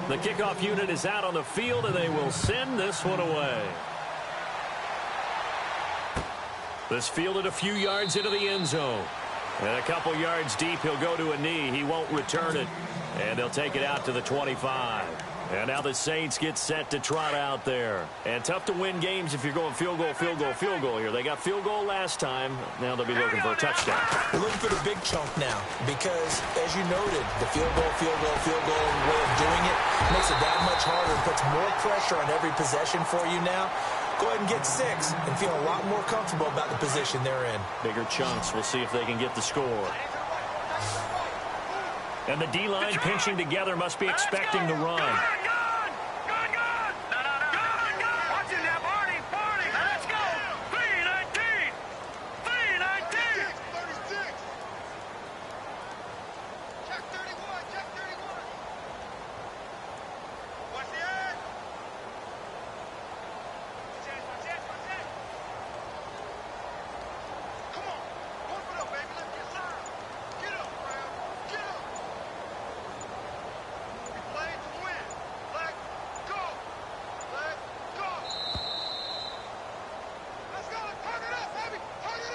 The kickoff unit is out on the field, and they will send this one away. This fielded a few yards into the end zone. And a couple yards deep, he'll go to a knee. He won't return it. And they'll take it out to the 25. And now the Saints get set to trot out there. And tough to win games if you're going field goal, field goal, field goal here. They got field goal last time. Now they'll be looking for a touchdown. We're looking for the big chunk now because, as you noted, the field goal way of doing it makes it that much harder and puts more pressure on every possession for you now. Go ahead and get 6 and feel a lot more comfortable about the position they're in. Bigger chunks. We'll see if they can get the score. And the D-line pinching together must be expecting the run.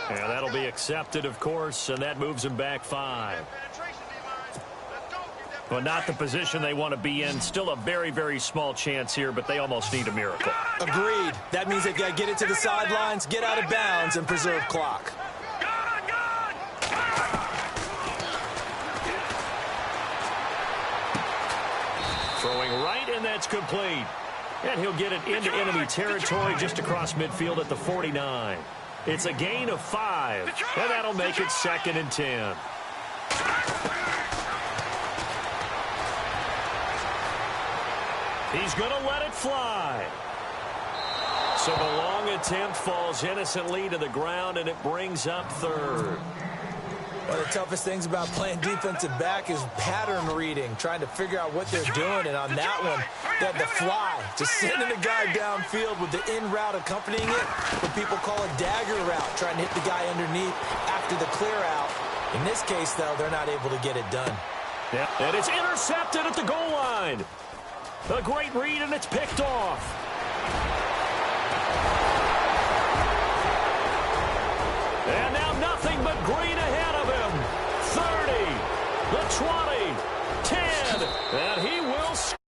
And that'll be accepted, of course, and that moves him back 5. But not the position they want to be in. Still a very, very small chance here, but they almost need a miracle. Agreed. That means they've got to get it to the sidelines, get out of bounds, and preserve clock. Throwing right, and that's complete. And he'll get it into enemy territory just across midfield at the 49. It's a gain of 5, and that'll make it 2nd and 10. He's going to let it fly. So the long attempt falls innocently to the ground, and it brings up 3rd. One of the toughest things about playing defensive back is pattern reading, trying to figure out what they're doing. And on that one, they had the fly, just sending the guy downfield with the in route accompanying it, what people call a dagger route, trying to hit the guy underneath after the clear out. In this case, though, they're not able to get it done. Yeah, and it's intercepted at the goal line. A great read, and it's picked off. And now nothing but green ahead of him. 30, the 20, 10, and he will score.